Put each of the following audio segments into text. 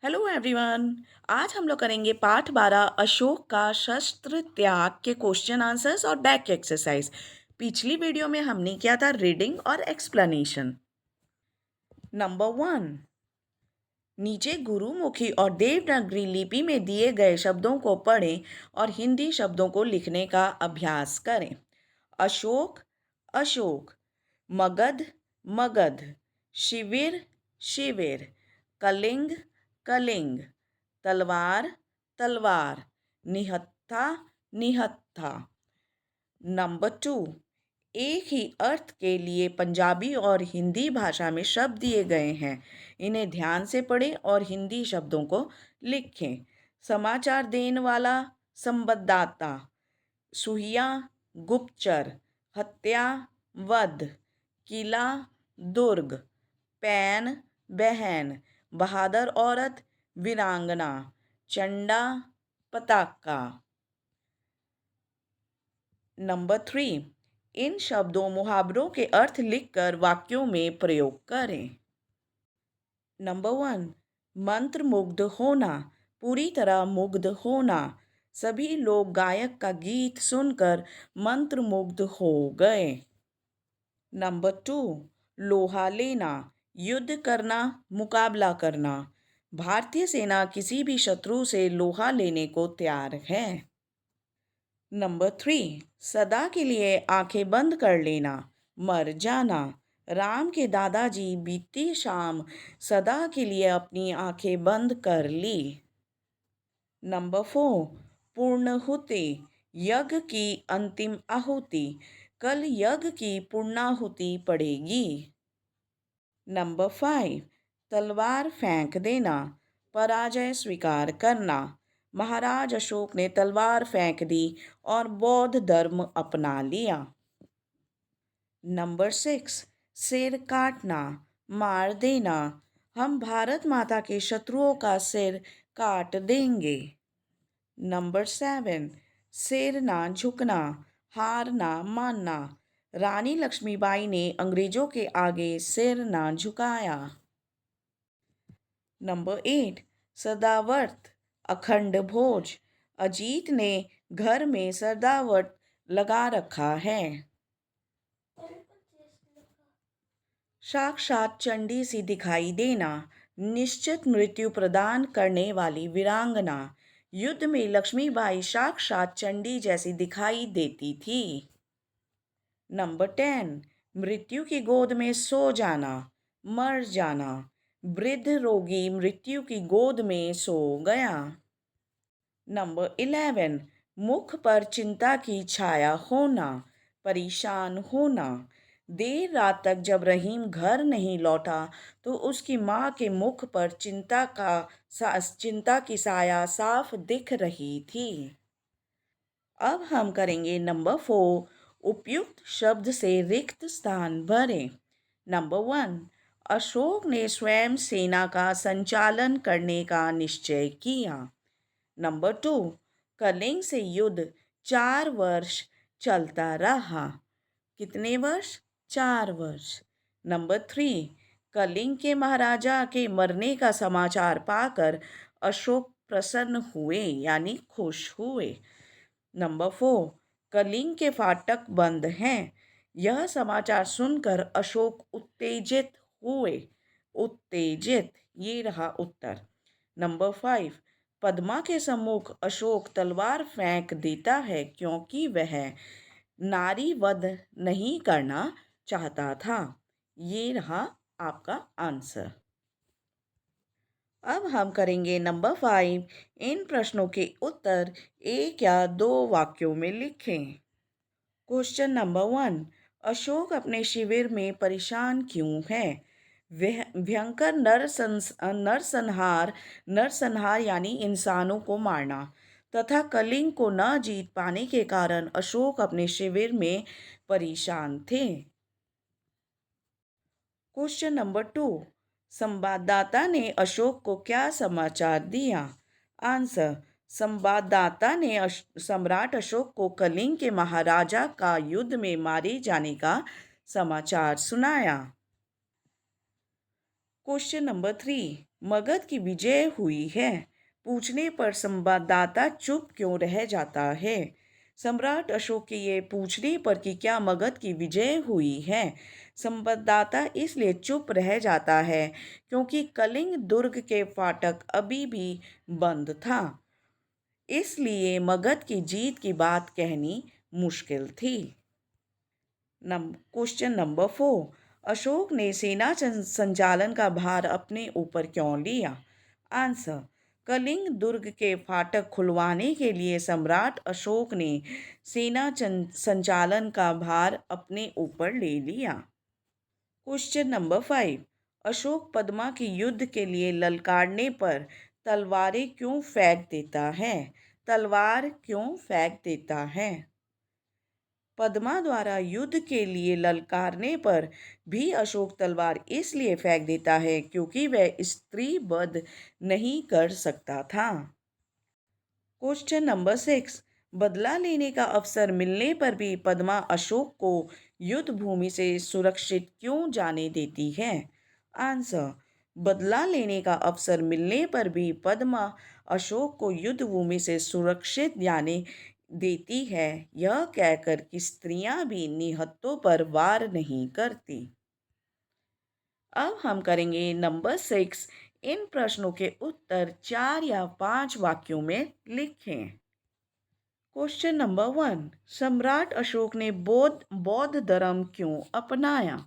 Hello everyone. आज हम लोग करेंगे पाठ 12 अशोक का शस्त्र त्याग के क्वेश्चन आंसर्स और बैक एक्सरसाइज। पिछली वीडियो में हमने किया था रीडिंग और एक्सप्लेनेशन। नंबर 1, नीचे गुरुमुखी और देवनागरी लिपि में दिए गए शब्दों को पढ़ें और हिंदी शब्दों को लिखने का अभ्यास करें। अशोक, अशोक। मगध, मगध। शिविर, शिविर। कलिंग, कलिंग। तलवार, तलवार। निहत्था, निहत्था। नंबर 2, एक ही अर्थ के लिए पंजाबी और हिंदी भाषा में शब्द दिए गए हैं। इन्हें ध्यान से पढ़ें और हिंदी शब्दों को लिखें। समाचार देने वाला, संवाददाता। सुहिया, गुप्तचर। हत्या, वध। किला, दुर्ग। पैन, बहन। बहादुर औरत, वीरांगना। चंडा, पताका। नंबर 3, इन शब्दों मुहावरों के अर्थ लिखकर वाक्यों में प्रयोग करें। नंबर 1, मंत्र मुग्ध होना, पूरी तरह मुग्ध होना। सभी लोग गायक का गीत सुनकर मंत्र मुग्ध हो गए। नंबर 2, लोहा लेना, युद्ध करना, मुकाबला करना। भारतीय सेना किसी भी शत्रु से लोहा लेने को तैयार है। नंबर 3, सदा के लिए आंखें बंद कर लेना, मर जाना। राम के दादाजी बीती शाम सदा के लिए अपनी आंखें बंद कर ली। नंबर 4, पूर्णाहुति, यज्ञ की अंतिम आहुति। कल यज्ञ की पूर्णाहुति पड़ेगी। नंबर 5, तलवार फेंक देना, पराजय स्वीकार करना। महाराज अशोक ने तलवार फेंक दी और बौद्ध धर्म अपना लिया। नंबर 6, सिर काटना, मार देना। हम भारत माता के शत्रुओं का सिर काट देंगे। नंबर 7, सिर ना झुकना, हार ना मानना। रानी लक्ष्मीबाई ने अंग्रेजों के आगे सिर ना झुकाया। नंबर 8, सदाव्रत, अखंड भोज। अजीत ने घर में सदाव्रत लगा रखा है। साक्षात चंडी सी दिखाई देना, निश्चित मृत्यु प्रदान करने वाली वीरांगना। युद्ध में लक्ष्मीबाई साक्षात चंडी जैसी दिखाई देती थी। नंबर 10, मृत्यु की गोद में सो जाना, मर जाना। वृद्ध रोगी मृत्यु की गोद में सो गया। नंबर 11, मुख पर चिंता की छाया होना, परेशान होना। देर रात तक जब रहीम घर नहीं लौटा तो उसकी माँ के मुख पर चिंता की साया साफ दिख रही थी। अब हम करेंगे नंबर 4, उपयुक्त शब्द से रिक्त स्थान भरें। नंबर 1, अशोक ने स्वयं सेना का संचालन करने का निश्चय किया। नंबर 2, कलिंग से युद्ध 4 वर्ष चलता रहा। कितने वर्ष? 4 वर्ष। नंबर 3, कलिंग के महाराजा के मरने का समाचार पाकर अशोक प्रसन्न हुए यानी खुश हुए। नंबर 4, कलिंग के फाटक बंद हैं। यह समाचार सुनकर अशोक उत्तेजित हुए। उत्तेजित, ये रहा उत्तर। नंबर 5, पद्मा के सम्मुख अशोक तलवार फेंक देता है क्योंकि वह नारी वध नहीं करना चाहता था। ये रहा आपका आंसर। अब हम करेंगे नंबर 5, इन प्रश्नों के उत्तर एक या दो वाक्यों में लिखें। क्वेश्चन नंबर 1, अशोक अपने शिविर में परेशान क्यों है? भयंकर नरसंहार यानी इंसानों को मारना तथा कलिंग को न जीत पाने के कारण अशोक अपने शिविर में परेशान थे। क्वेश्चन नंबर 2, संवाददाता ने अशोक को क्या समाचार दिया? आंसर, संवाददाता ने सम्राट अशोक को कलिंग के महाराजा का युद्ध में मारे जाने का समाचार सुनाया। क्वेश्चन नंबर 3, मगध की विजय हुई है। पूछने पर संवाददाता चुप क्यों रह जाता है? सम्राट अशोक के ये पूछने पर कि क्या मगध की विजय हुई है, संवाददाता इसलिए चुप रह जाता है क्योंकि कलिंग दुर्ग के फाटक अभी भी बंद था। इसलिए मगध की जीत की बात कहनी मुश्किल थी। क्वेश्चन नंबर 4, अशोक ने सेना संचालन का भार अपने ऊपर क्यों लिया? आंसर, कलिंग दुर्ग के फाटक खुलवाने के लिए सम्राट अशोक ने सेना संचालन का भार अपने ऊपर ले लिया। क्वेश्चन नंबर 5, अशोक पद्मा की युद्ध के लिए ललकारने पर तलवारें क्यों फेंक देता है? तलवार क्यों फेंक देता है? पद्मा द्वारा युद्ध के लिए ललकारने पर भी अशोक तलवार इसलिए फेंक देता है क्योंकि वह स्त्री वध नहीं कर सकता था। क्वेश्चन नंबर 6, बदला लेने का अवसर मिलने पर भी पद्मा अशोक को युद्ध भूमि से सुरक्षित क्यों जाने देती है? आंसर, बदला लेने का अवसर मिलने पर भी पद्मा अशोक को युद्ध भूमि से सुरक्षित जाने देती है, यह कहकर कि स्त्रियां भी निहत्थों पर वार नहीं करती। अब हम करेंगे नंबर 6। इन प्रश्नों के उत्तर 4 या 5 वाक्यों में लिखें। क्वेश्चन नंबर 1, सम्राट अशोक ने बौद्ध धर्म क्यों अपनाया?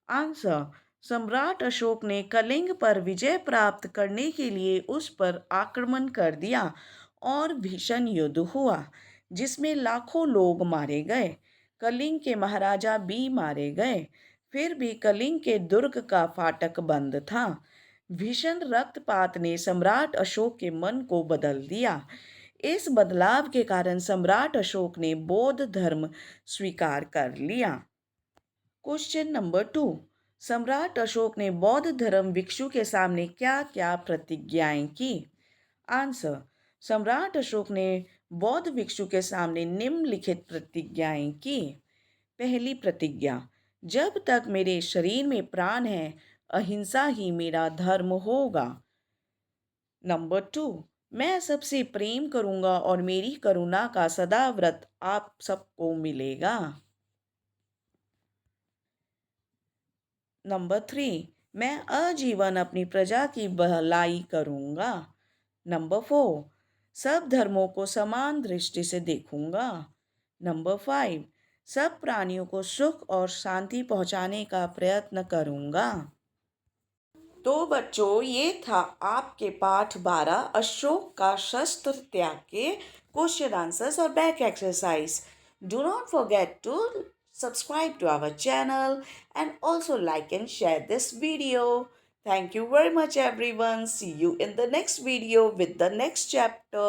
आंसर, सम्राट अशोक ने कलिंग पर विजय प्राप्त करने के लिए उस पर आक्रमण कर दिया और भीषण युद्ध हुआ जिसमें लाखों लोग मारे गए। कलिंग के महाराजा भी मारे गए। फिर भी कलिंग के दुर्ग का फाटक बंद था। भीषण रक्तपात ने सम्राट अशोक के मन को बदल दिया। इस बदलाव के कारण सम्राट अशोक ने बौद्ध धर्म स्वीकार कर लिया। क्वेश्चन नंबर 2, सम्राट अशोक ने बौद्ध धर्म भिक्षु के सामने क्या क्या प्रतिज्ञाएं की? आंसर, सम्राट अशोक ने बौद्ध भिक्षु के सामने निम्नलिखित प्रतिज्ञाएं की। पहली प्रतिज्ञा, जब तक मेरे शरीर में प्राण है अहिंसा ही मेरा धर्म होगा। नंबर 2, मैं सबसे प्रेम करूंगा और मेरी करुणा का सदा व्रत आप सबको मिलेगा। नंबर 3, मैं आजीवन अपनी प्रजा की भलाई करूंगा। नंबर 4, सब धर्मों को समान दृष्टि से देखूंगा। नंबर 5, सब प्राणियों को सुख और शांति पहुंचाने का प्रयत्न करूंगा। तो बच्चों, ये था आपके पाठ 12 अशोक का शस्त्र त्याग के क्वेश्चन आंसर्स और back exercise. Do not forget to subscribe to our channel and also like and share this video. Thank you very much everyone. See you in the next video with the next chapter.